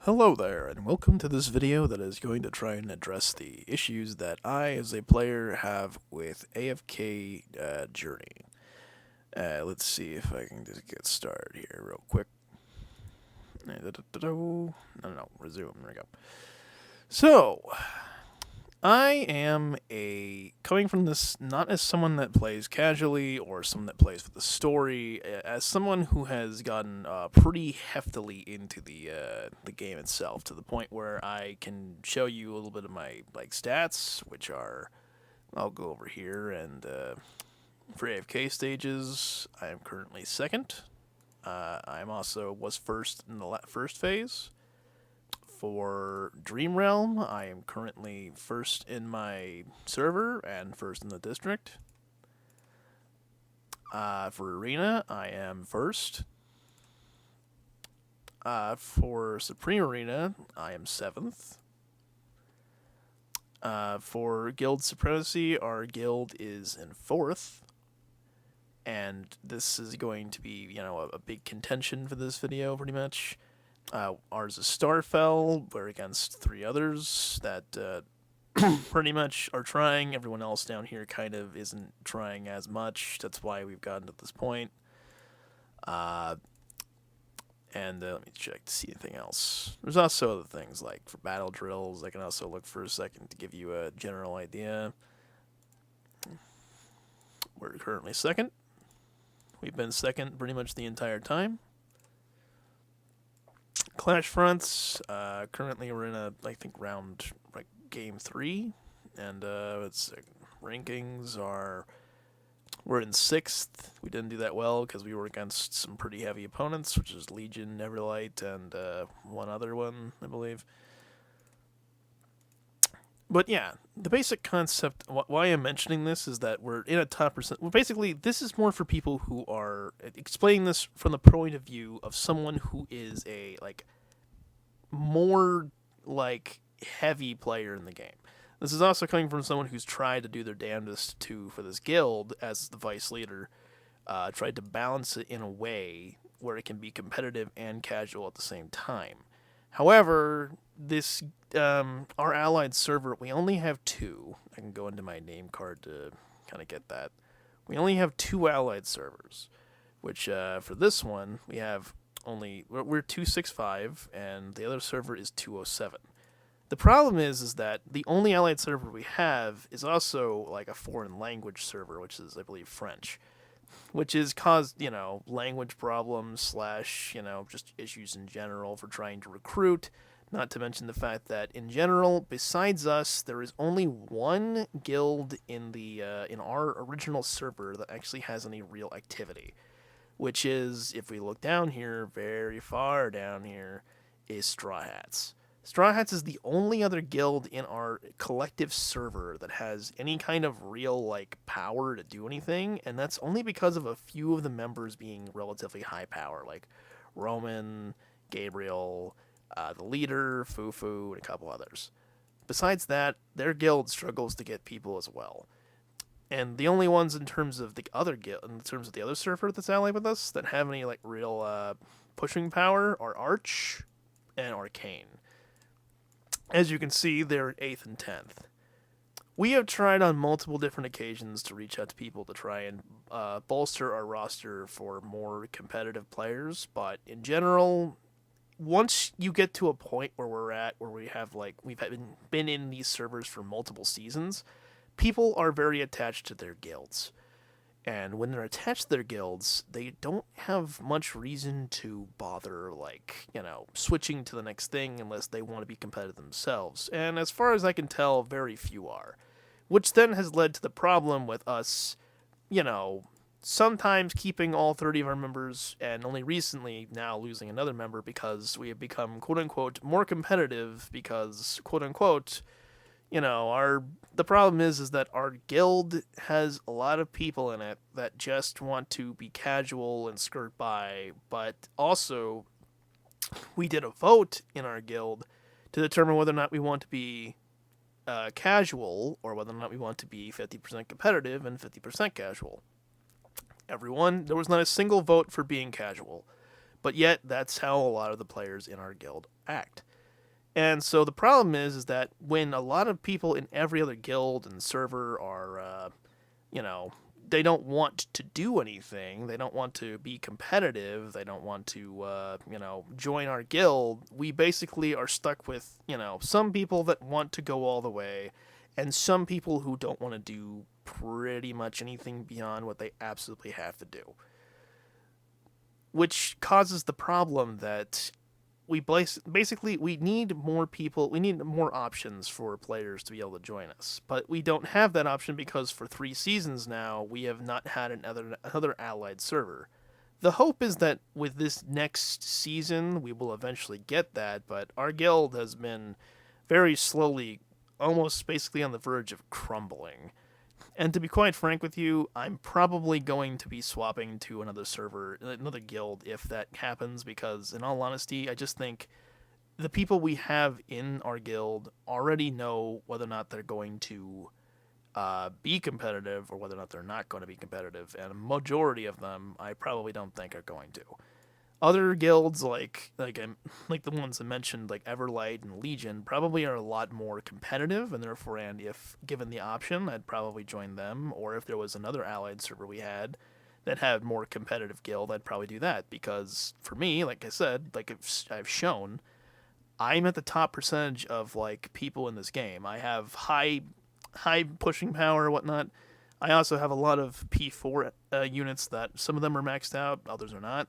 Hello there, and welcome to this video that is going to try and address the issues that I, as a player, have with AFKJourney. Let's see if I can just get started here real quick. No, resume, there we go. So, I am coming from this not as someone that plays casually or someone that plays for the story, as someone who has gotten pretty heftily into the game itself, to the point where I can show you a little bit of my stats, which are, I'll go over here, and for AFK stages, I am currently second. I'm also was first in the first phase. For Dream Realm, I am currently first in my server and first in the district. For Arena, I am first. For Supreme Arena, I am 7th. For Guild Supremacy, our guild is in 4th. And this is going to be, a big contention for this video, pretty much. Ours is Starfell. We're against 3 others that pretty much are trying. Everyone else down here kind of isn't trying as much. That's why we've gotten to this point. Let me check to see anything else. There's also other things, like for battle drills. I can also look for a second to give you a general idea. We're currently second. We've been second pretty much the entire time. Clash fronts, currently we're in round, game 3, and rankings are, we're in 6th. We didn't do that well because we were against some pretty heavy opponents, which is Legion, Neverlight, and one other one, I believe. But yeah, the basic concept, why I'm mentioning this is that we're in a top percent. Well, basically, this is more for people who are explaining this from the point of view of someone who is a, more, heavy player in the game. This is also coming from someone who's tried to do their damnedest for this guild, as the vice leader, tried to balance it in a way where it can be competitive and casual at the same time. However, our allied server, we only have 2. I can go into my name card to kind of get that. We only have 2 allied servers, which for this one, we have we're 265, and the other server is 207. The problem is that the only allied server we have is also a foreign language server, which is, I believe, French, which has caused, language problems / just issues in general for trying to recruit. Not to mention the fact that, in general, besides us, there is only one guild in our original server that actually has any real activity, which is, if we look down here, very far down here, is Straw Hats. Straw Hats is the only other guild in our collective server that has any kind of real, power to do anything, and that's only because of a few of the members being relatively high power, like Roman, Gabriel, the leader, Fufu, and a couple others. Besides that, their guild struggles to get people as well. And the only ones in terms of the other guild, in terms of the other server that's allied with us, that have any real pushing power are Arch and Arcane. As you can see, they're 8th and 10th. We have tried on multiple different occasions to reach out to people to try and bolster our roster for more competitive players, but in general, once you get to a point where we have we've been in these servers for multiple seasons, people are very attached to their guilds. And when they're attached to their guilds, they don't have much reason to bother, switching to the next thing unless they want to be competitive themselves. And as far as I can tell, very few are. Which then has led to the problem with us, sometimes keeping all 30 of our members, and only recently now losing another member because we have become, quote-unquote, more competitive because, quote-unquote, the problem is that our guild has a lot of people in it that just want to be casual and skirt by, but also we did a vote in our guild to determine whether or not we want to be casual or whether or not we want to be 50% competitive and 50% casual. There was not a single vote for being casual, but yet that's how a lot of the players in our guild act. And so the problem is that when a lot of people in every other guild and server are, you know, they don't want to do anything, they don't want to be competitive, they don't want to, join our guild, we basically are stuck with, some people that want to go all the way and some people who don't want to do pretty much anything beyond what they absolutely have to do. Which causes the problem that we need more people, we need more options for players to be able to join us. But we don't have that option because for 3 seasons now, we have not had another allied server. The hope is that with this next season, we will eventually get that, but our guild has been very slowly, almost basically on the verge of crumbling. And to be quite frank with you, I'm probably going to be swapping to another server, another guild, if that happens, because in all honesty, I just think the people we have in our guild already know whether or not they're going to be competitive or whether or not they're not going to be competitive, and a majority of them I probably don't think are going to. Other guilds like the ones I mentioned, like Everlight and Legion, probably are a lot more competitive, and therefore, and if given the option, I'd probably join them. Or if there was another allied server we had that had more competitive guild, I'd probably do that. Because for me, like I said, like I've shown, I'm at the top percentage of like people in this game. I have high pushing power, whatnot. I also have a lot of P4 units that some of them are maxed out, others are not.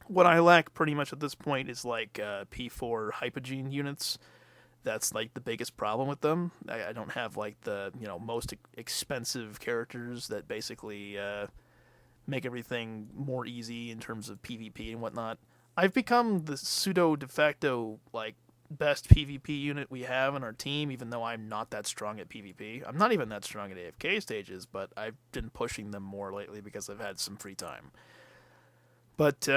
What I lack pretty much at this point is like P4 hypogene units. That's like the biggest problem with them. I don't have like the most expensive characters that basically make everything more easy in terms of PvP and whatnot. I've become the pseudo de facto like best PvP unit we have in our team, even though I'm not that strong at PvP. I'm not even that strong at AFK stages, but I've been pushing them more lately because I've had some free time. But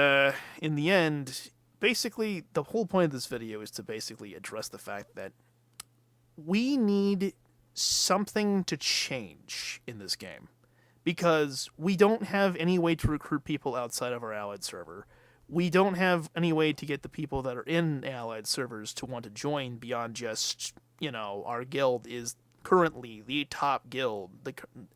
in the end, basically, the whole point of this video is to basically address the fact that we need something to change in this game. Because we don't have any way to recruit people outside of our allied server. We don't have any way to get the people that are in allied servers to want to join beyond just, our guild is currently the top guild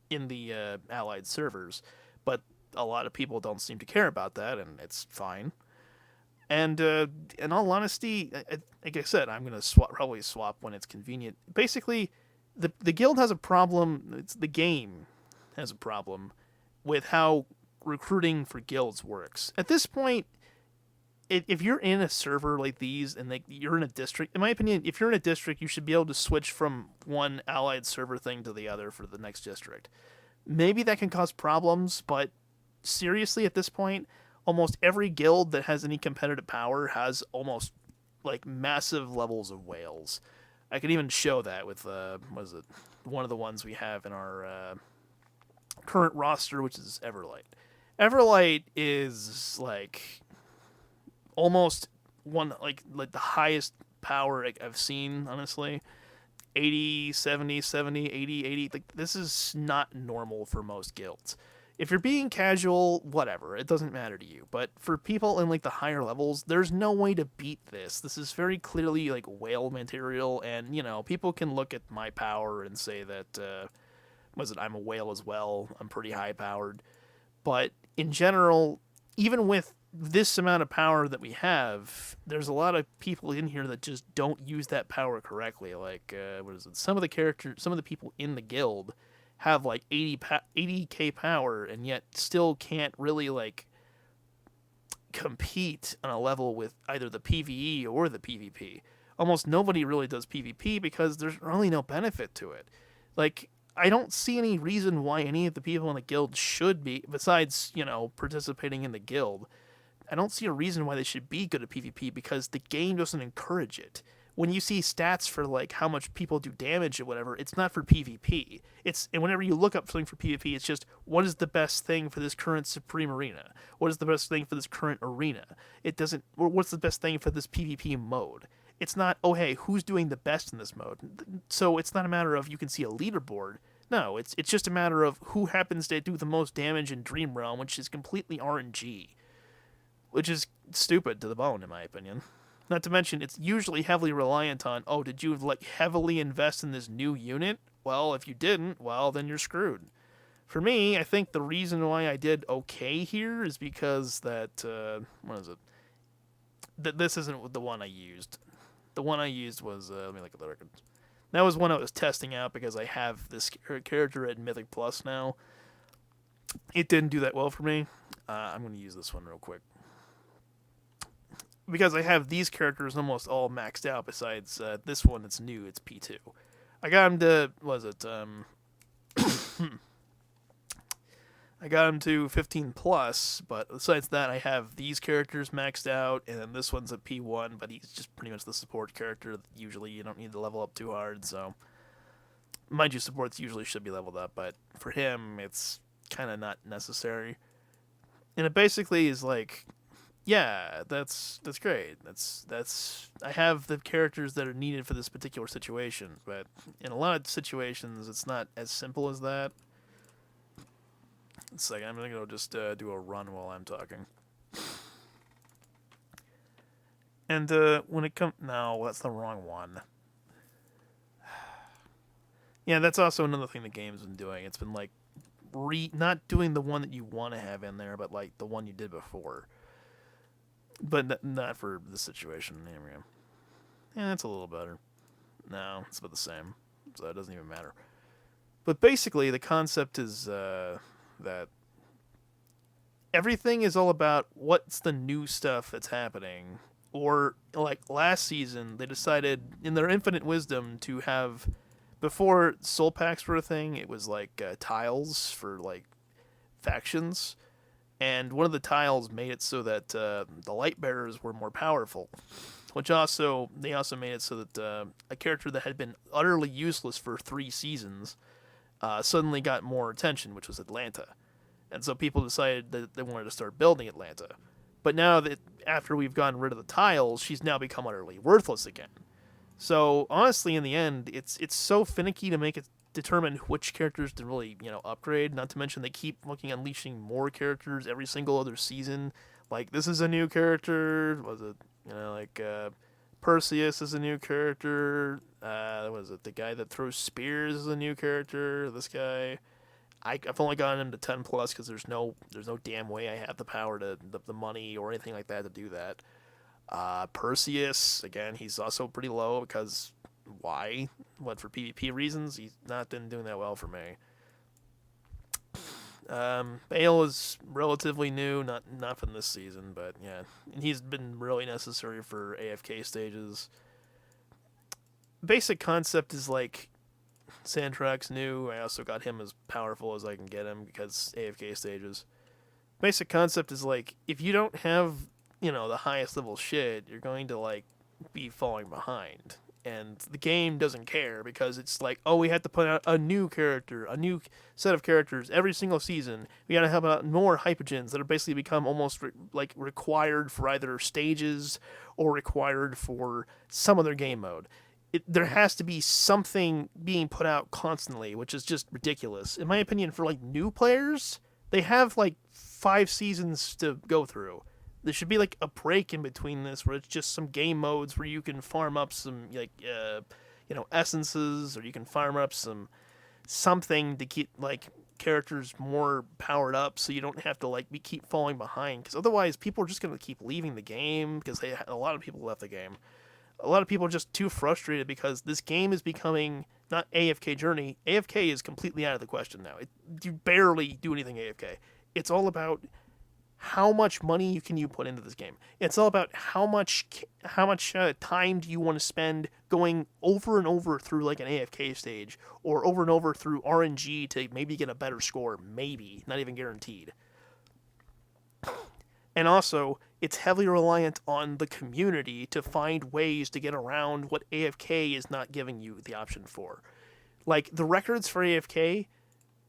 in the allied servers. But a lot of people don't seem to care about that, and it's fine. And in all honesty, like I said, I'm going to probably swap when it's convenient. Basically, the guild has a problem. The game has a problem with how recruiting for guilds works. At this point, if you're in a server like these and you're in a district, in my opinion, if you're in a district, you should be able to switch from one allied server thing to the other for the next district. Maybe that can cause problems, but seriously, at this point, almost every guild that has any competitive power has almost like massive levels of whales. I can even show that with one of the ones we have in our current roster, which is Everlight. Everlight is like almost like the highest power I've seen, honestly. 80, 70, 70, 80, 80. Like, this is not normal for most guilds. If you're being casual, whatever, it doesn't matter to you. But for people in like the higher levels, there's no way to beat this. This is very clearly like whale material, and people can look at my power and say that I'm a whale as well. I'm pretty high powered. But in general, even with this amount of power that we have, there's a lot of people in here that just don't use that power correctly. Like some of the people in the guild have like 80k power and yet still can't really like compete on a level with either the PvE or the PvP. Almost nobody really does PvP because there's really no benefit to it. Like, I don't see any reason why any of the people in the guild should be, besides, participating in the guild. I don't see a reason why they should be good at PvP because the game doesn't encourage it. When you see stats for like how much people do damage or whatever, it's not for PvP. And whenever you look up something for PvP, it's just what is the best thing for this current Supreme Arena? What is the best thing for this current arena? Or what's the best thing for this PvP mode? It's not, oh hey, who's doing the best in this mode? So it's not a matter of you can see a leaderboard. No, it's just a matter of who happens to do the most damage in Dream Realm, which is completely RNG. Which is stupid to the bone, in my opinion. Not to mention, it's usually heavily reliant on, oh, did you like heavily invest in this new unit? Well, if you didn't, well, then you're screwed. For me, I think the reason why I did okay here is because that, what is it? This isn't the one I used. The one I used was, let me look at the records. That was one I was testing out because I have this character at Mythic Plus now. It didn't do that well for me. I'm going to use this one real quick. Because I have these characters almost all maxed out besides this one that's new, it's P2. I got him to, I got him to 15 plus, but besides that, I have these characters maxed out, and then this one's a P1, but he's just pretty much the support character. Usually, you don't need to level up too hard, so mind you, supports usually should be leveled up, but for him, it's kind of not necessary. And it basically is like, yeah, that's great. That's I have the characters that are needed for this particular situation, but in a lot of situations, it's not as simple as that. It's like I'm gonna go just do a run while I'm talking. And when it comes, no, that's the wrong one. Yeah, that's also another thing the game's been doing. It's been like not doing the one that you want to have in there, but like the one you did before. But not for this situation. Here we go. Yeah, that's a little better. No, it's about the same, so it doesn't even matter. But basically, the concept is that everything is all about what's the new stuff that's happening. Or, like, last season, they decided, in their infinite wisdom, to have, before soul packs were a thing, it was, like, tiles for, like, factions. And one of the tiles made it so that the light bearers were more powerful. Which also, they also made it so that a character that had been utterly useless for 3 seasons suddenly got more attention, which was Atlanta. And so people decided that they wanted to start building Atlanta. But now that after we've gotten rid of the tiles, she's now become utterly worthless again. So honestly, in the end, it's so finicky to make it determine which characters to really upgrade. Not to mention they keep unleashing more characters every single other season. Like this is a new character. Was it Perseus is a new character. Was it the guy that throws spears is a new character? This guy. I've only gotten him to 10 plus because there's no damn way I have the power to the money or anything like that to do that. Perseus, again, he's also pretty low because why? What, for PvP reasons? He's not been doing that well for me. Bale is relatively new, not from this season, but yeah, and he's been really necessary for AFK stages. Basic concept is like Sandtrack's new. I also got him as powerful as I can get him because AFK stages. Basic concept is like if you don't have, the highest level shit, you're going to like be falling behind. And the game doesn't care because it's like, oh, we have to put out a new character, a new set of characters every single season. We gotta have out more hypogens that are basically become almost required for either stages or required for some other game mode. There has to be something being put out constantly, which is just ridiculous. In my opinion, for like new players, they have like 5 seasons to go through. There should be like a break in between this where it's just some game modes where you can farm up some essences, or you can farm up something to keep like characters more powered up, so you don't have to like keep falling behind. Because otherwise, people are just gonna keep leaving the game because a lot of people left the game. A lot of people are just too frustrated because this game is becoming not AFKJourney. AFK is completely out of the question now. You barely do anything AFK. It's all about how much money can you put into this game. It's all about how much time do you want to spend going over and over through like an AFK stage, or over and over through RNG to maybe get a better score. Maybe, not even guaranteed. And also, it's heavily reliant on the community to find ways to get around what AFK is not giving you the option for. Like, the records for AFK,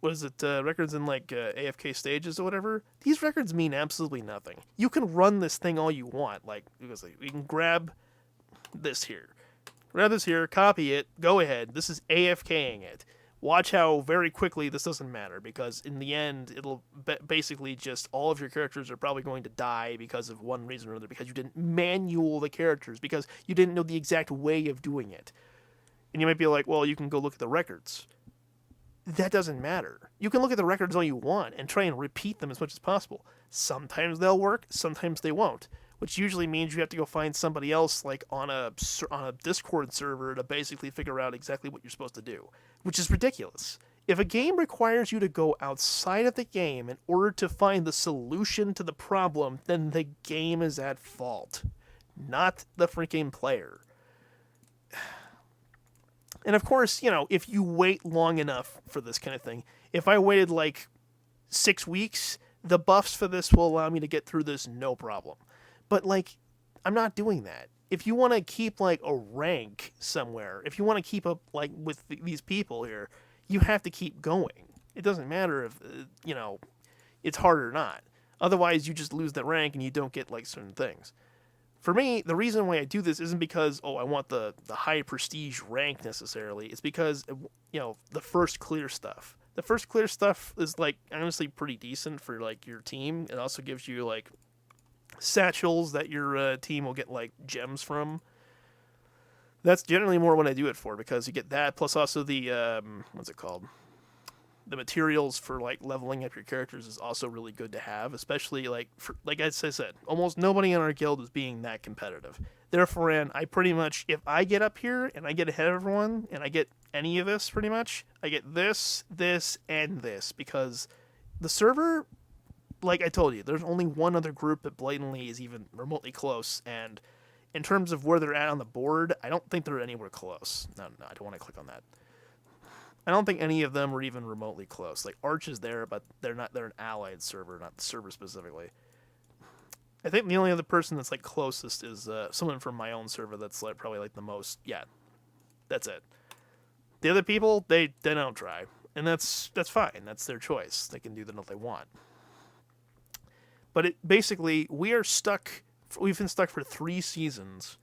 records in, like, AFK stages or whatever? These records mean absolutely nothing. You can run this thing all you want. Like, you can grab this here. Grab this here, copy it, go ahead. This is AFKing it. watch how very quickly this doesn't matter, because in the end, it'll basically just all of your characters are probably going to die because of one reason or another, because you didn't manual the characters, because you didn't know the exact way of doing it. And you might be like, well, you can go look at the records. That doesn't matter. You can look at the records all you want and try and repeat them as much as possible. Sometimes they'll work, sometimes they won't, which usually means you have to go find somebody else, like on a Discord server, to basically figure out exactly what you're supposed to do, which is ridiculous. If a game requires you to go outside of the game in order to find the solution to the problem, then the game is at fault, not the freaking player. And of course, you know, if you wait long enough for this kind of thing, if I waited like 6 weeks, the buffs for this will allow me to get through this no problem. But like, I'm not doing that. If you want to keep like a rank somewhere, if you want to keep up like with these people here, you have to keep going. It doesn't matter if, you know, it's hard or not. Otherwise, you just lose that rank and you don't get like certain things. For me, the reason why I do this isn't because, I want the high prestige rank necessarily. It's because, you know, the first clear stuff. The first clear stuff is, like, honestly pretty decent for, like, your team. It also gives you, like, satchels that your team will get, like, gems from. That's generally more what I do it for, because you get that, plus also the, what's it called? The materials for, like, leveling up your characters is also really good to have, especially, like, like as I said, almost nobody in our guild is being that competitive. Therefore, I pretty much, if I get up here and I get ahead of everyone, and I get any of this, pretty much, I get this, and this, because the server, like I told you, there's only one other group that blatantly is even remotely close, and in terms of where they're at on the board, I don't think they're anywhere close. No, I don't want to click on that. I don't think any of them are even remotely close. Like, Arch is there, but they're an allied server, not the server specifically. I think the only other person that's, like, closest is someone from my own server that's, like, probably, like, the most... Yeah, that's it. The other people, they don't try. And that's fine. That's their choice. They can do what they want. But basically, we've been stuck for 3 seasons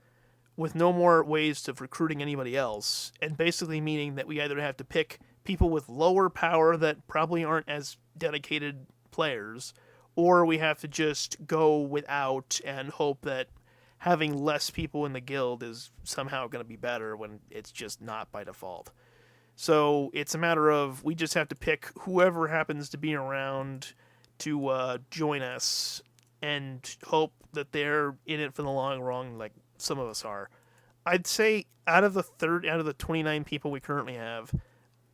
with no more ways of recruiting anybody else, and basically meaning that we either have to pick people with lower power that probably aren't as dedicated players, or we have to just go without and hope that having less people in the guild is somehow going to be better when it's just not by default. So it's a matter of we just have to pick whoever happens to be around to join us and hope that they're in it for the long run, like some of us are. I'd say out of the 29 people we currently have,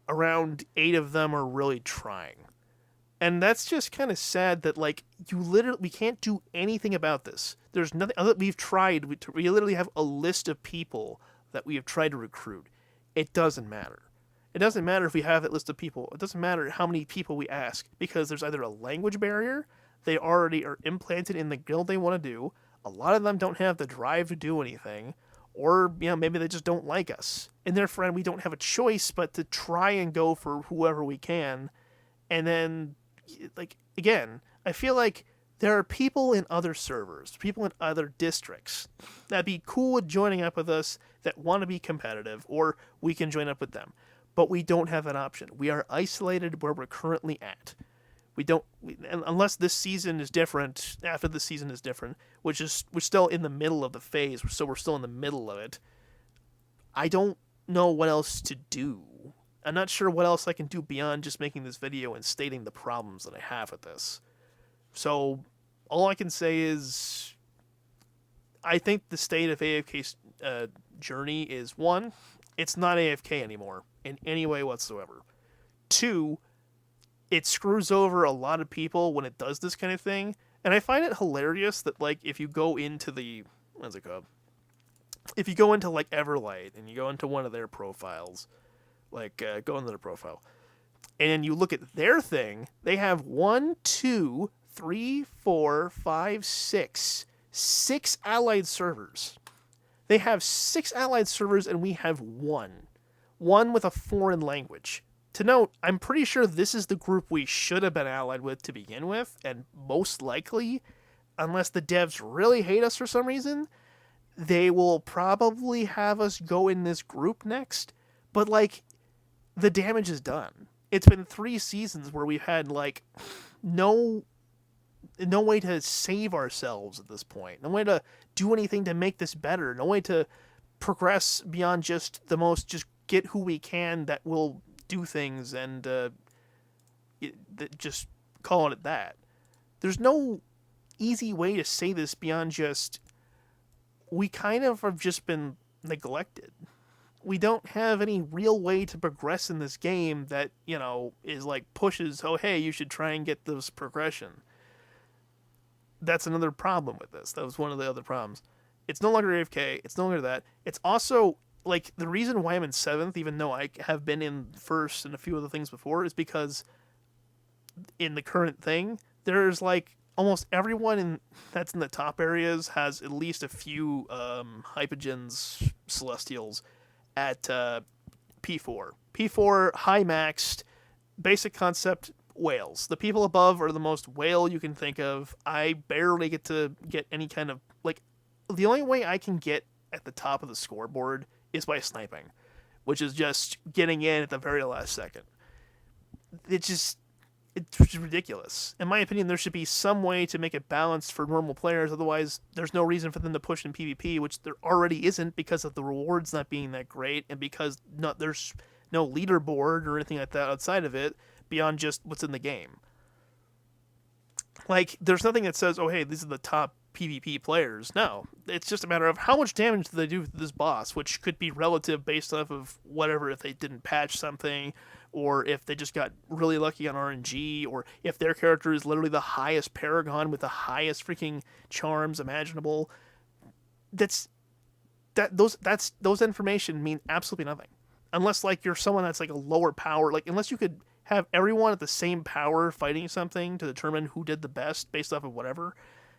around 8 of them are really trying. And that's just kind of sad that, like, we can't do anything about this. There's nothing other we've tried. We literally have a list of people that we have tried to recruit. It doesn't matter. It doesn't matter if we have that list of people. It doesn't matter how many people we ask, because there's either a language barrier, they already are implanted in the guild they want to do, a lot of them don't have the drive to do anything, or, you know, maybe they just don't like us. And therefore, we don't have a choice but to try and go for whoever we can. And then, like, again, I feel like there are people in other servers, people in other districts that'd be cool with joining up with us, that want to be competitive, or we can join up with them. But we don't have that option. We are isolated where we're currently at. Unless this season is different, after this season is different, which is, we're still in the middle of the phase, so we're still in the middle of it. I don't know what else to do. I'm not sure what else I can do beyond just making this video and stating the problems that I have with this. So, all I can say is, I think the state of AFK's journey is, 1, it's not AFK anymore, in any way whatsoever. 2, it screws over a lot of people when it does this kind of thing, and I find it hilarious that, like, if you go into the, what's it called? If you go into, like, Everlight, and you go into one of their profiles, like, go into their profile, and you look at their thing, they have 1, 2, 3, 4, 5, 6 allied servers. They have 6 allied servers, and we have 1 with a foreign language. To note, I'm pretty sure this is the group we should have been allied with to begin with, and most likely, unless the devs really hate us for some reason, they will probably have us go in this group next. But, like, the damage is done. It's been 3 seasons where we've had like no way to save ourselves at this point. No way to do anything to make this better. No way to progress beyond just get who we can that will do things and just calling it that. There's no easy way to say this beyond just we kind of have just been neglected. We don't have any real way to progress in this game that, is like pushes, oh, hey, you should try and get this progression. That's another problem with this. That was one of the other problems. It's no longer AFK. It's no longer that. It's also, like, the reason why I'm in 7th, even though I have been in 1st and a few other things before, is because in the current thing, there's, like, almost everyone that's in the top areas has at least a few Hypogeans, Celestials at P4. P4, high maxed, basic concept, whales. The people above are the most whale you can think of. I barely get to get any kind of, like, the only way I can get at the top of the scoreboard is by sniping, which is just getting in at the very last second. It's ridiculous. In my opinion, there should be some way to make it balanced for normal players. Otherwise, there's no reason for them to push in PvP, which there already isn't because of the rewards not being that great and because there's no leaderboard or anything like that outside of it beyond just what's in the game. Like, there's nothing that says, oh, hey, these are the top PvP players. No, it's just a matter of how much damage do they do to this boss, which could be relative based off of whatever, if they didn't patch something, or if they just got really lucky on RNG, or if their character is literally the highest Paragon with the highest freaking charms imaginable. Those information mean absolutely nothing. Unless, like, you're someone that's, like, a lower power, like, unless you could have everyone at the same power fighting something to determine who did the best based off of whatever,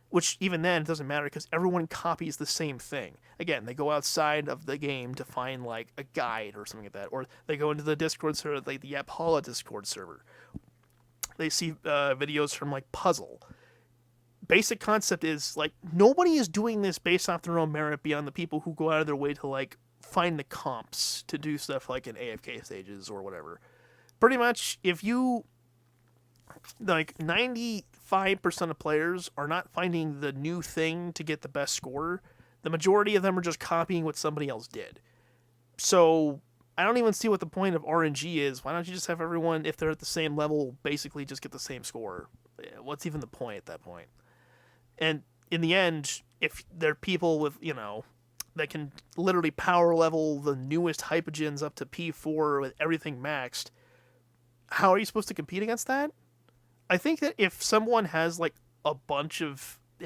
which even then it doesn't matter because everyone copies the same thing. Again, they go outside of the game to find, like, a guide or something like that, or they go into the Discord server, like the Yapala Discord server. They see videos from, like, Puzzle. Basic concept is, like, nobody is doing this based off their own merit beyond the people who go out of their way to, like, find the comps to do stuff like in AFK stages or whatever. Pretty much, if you, like, 95% of players are not finding the new thing to get the best score, the majority of them are just copying what somebody else did. So, I don't even see what the point of RNG is. Why don't you just have everyone, if they're at the same level, basically just get the same score? What's even the point at that point? And in the end, if there are people with, that can literally power level the newest Hypogeans up to P4 with everything maxed, how are you supposed to compete against that? I think that if someone has, like,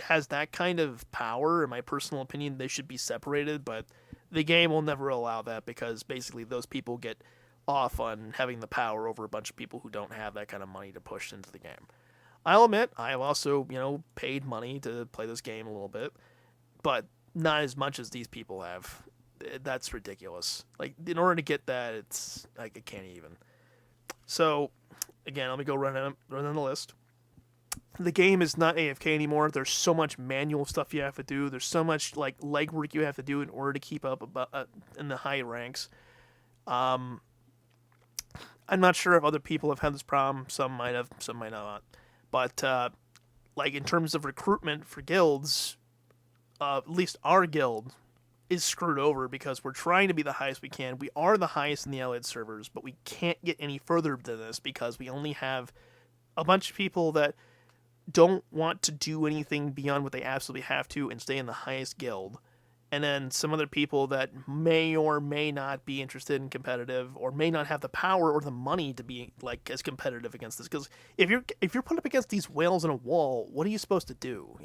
has that kind of power, in my personal opinion, they should be separated, but the game will never allow that because basically those people get off on having the power over a bunch of people who don't have that kind of money to push into the game. I'll admit, I have also, paid money to play this game a little bit, but not as much as these people have. That's ridiculous. Like, in order to get that, it's, like, I can't even. So, again, let me go run on the list. The game is not AFK anymore. There's so much manual stuff you have to do. There's so much, like, legwork you have to do in order to keep up in the high ranks. I'm not sure if other people have had this problem. Some might have, some might not. But, like, in terms of recruitment for guilds, at least our guild is screwed over because we're trying to be the highest we can. We are the highest in the Allied servers, but we can't get any further than this because we only have a bunch of people that don't want to do anything beyond what they absolutely have to and stay in the highest guild. And then some other people that may or may not be interested in competitive or may not have the power or the money to be, like, as competitive against this. Because if you're put up against these whales in a wall, what are you supposed to do,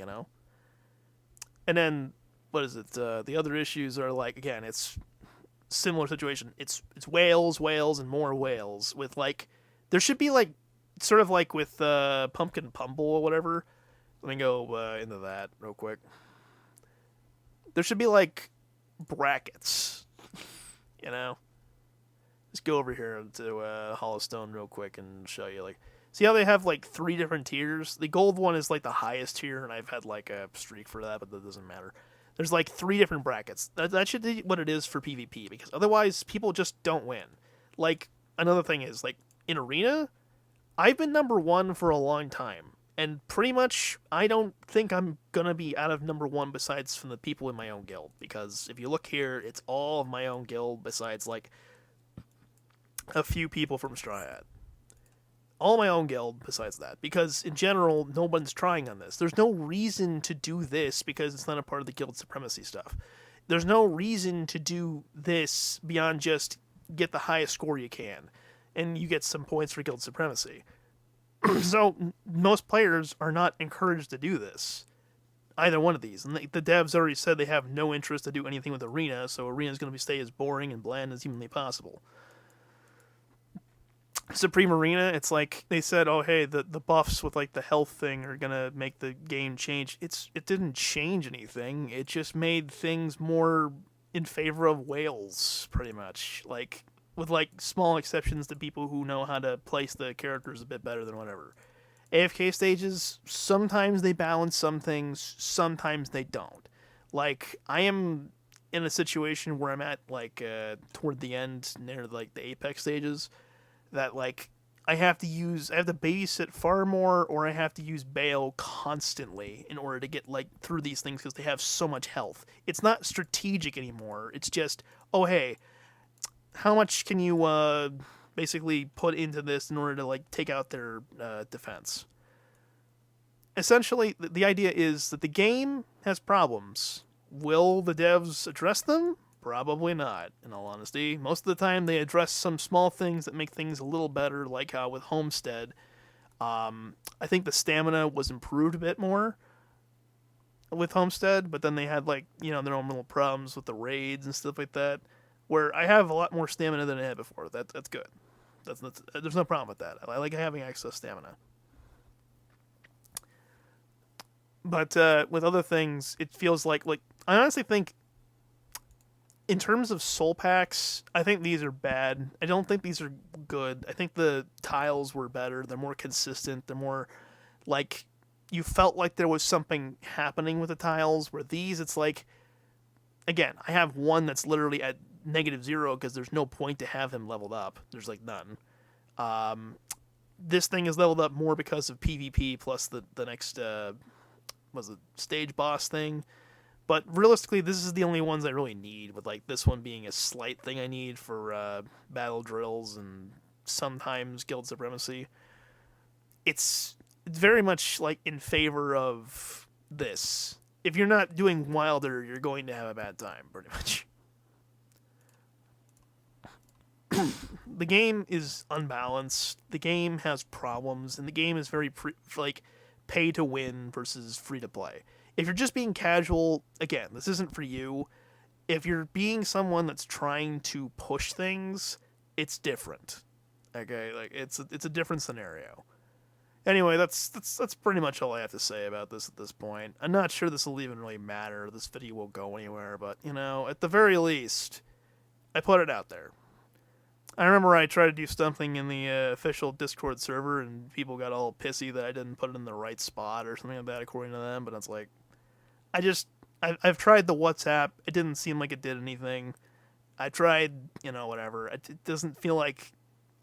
And then, what is it? The other issues are, like, again, it's similar situation. It's whales, and more whales. With, like, there should be, like, sort of like with Pumpkin Pumble or whatever. Let me go into that real quick. There should be, like, brackets, Just go over here to Hollowstone real quick and show you, like, see how they have, like, 3 different tiers? The gold one is, like, the highest tier, and I've had, like, a streak for that, but that doesn't matter. There's, like, 3 different brackets. That should be what it is for PvP, because otherwise people just don't win. Like, another thing is, like, in Arena, I've been number one for a long time. And pretty much, I don't think I'm gonna be out of number one besides from the people in my own guild. Because if you look here, it's all of my own guild besides, like, a few people from Straw Hat. All my own guild besides that. Because, in general, no one's trying on this. There's no reason to do this because it's not a part of the guild supremacy stuff. There's no reason to do this beyond just get the highest score you can. And you get some points for guild supremacy. So, most players are not encouraged to do this. Either one of these. And the devs already said they have no interest to do anything with Arena, so Arena's going to stay as boring and bland as humanly possible. Supreme Arena, it's like they said, oh hey, the buffs with like the health thing are gonna make the game change. It didn't change anything. It just made things more in favor of whales, pretty much. Like, with like small exceptions to people who know how to place the characters a bit better than whatever. AFK stages, sometimes they balance some things, sometimes they don't. Like, I am in a situation where I'm at like toward the end near like the Apex stages that like I have to babysit far more, or I have to use bail constantly in order to get like through these things because they have so much health. It's not strategic anymore. It's just, oh hey, how much can you basically put into this in order to like take out their defense? Essentially, the idea is that the game has problems. Will the devs address them? Probably not, in all honesty. Most of the time, they address some small things that make things a little better, like how with Homestead, I think the stamina was improved a bit more with Homestead, but then they had, like, you know, their own little problems with the raids and stuff like that, where I have a lot more stamina than I had before. That's good. There's no problem with that. I like having excess stamina. But with other things, it feels like I honestly think, in terms of soul packs, I think these are bad. I don't think these are good. I think the tiles were better. They're more consistent. They're more, like, you felt like there was something happening with the tiles, where these, it's like, again, I have one that's literally at -0 because there's no point to have him leveled up. There's, like, none. This thing is leveled up more because of PvP plus the next, was it stage boss thing? But realistically, this is the only ones I really need, with like this one being a slight thing I need for battle drills and sometimes guild supremacy. It's very much like in favor of this. If you're not doing Wilder, you're going to have a bad time, pretty much. The game is unbalanced. The game has problems, and the game is very pay to win versus free to play. If you're just being casual, again, this isn't for you. If you're being someone that's trying to push things, it's different. Okay, like it's a different scenario. Anyway, that's pretty much all I have to say about this at this point. I'm not sure this will even really matter. This video won't go anywhere, but you know, at the very least, I put it out there. I remember I tried to do something in the official Discord server, and people got all pissy that I didn't put it in the right spot or something like that, according to them. But it's like, I've tried the WhatsApp. It didn't seem like it did anything. I tried, you know, whatever. It doesn't feel like...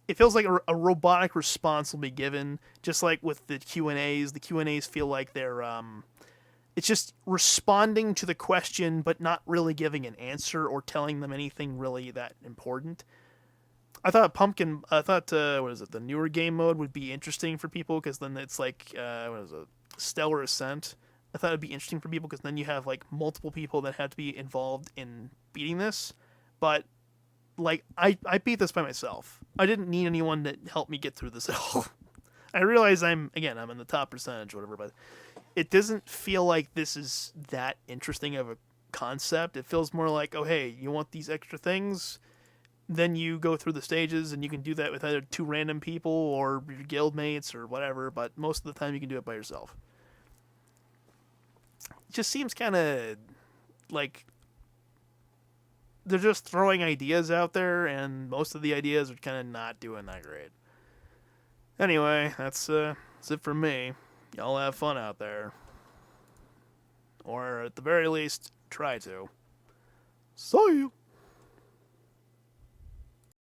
It feels like a robotic response will be given, just like with the Q&As. The Q&As feel like they're... It's just responding to the question, but not really giving an answer or telling them anything really that important. I thought the newer game mode would be interesting for people, because then it's like, Stellar Ascent. I thought it'd be interesting for people because then you have like multiple people that have to be involved in beating this. But like I beat this by myself. I didn't need anyone to help me get through this at all. I realize I'm in the top percentage or whatever, but it doesn't feel like this is that interesting of a concept. It feels more like, oh hey, you want these extra things? Then you go through the stages, and you can do that with either 2 random people or your guild mates or whatever, but most of the time you can do it by yourself. It just seems kind of like they're just throwing ideas out there, and most of the ideas are kind of not doing that great. Anyway, that's it for me. Y'all have fun out there. Or at the very least, try to. See you!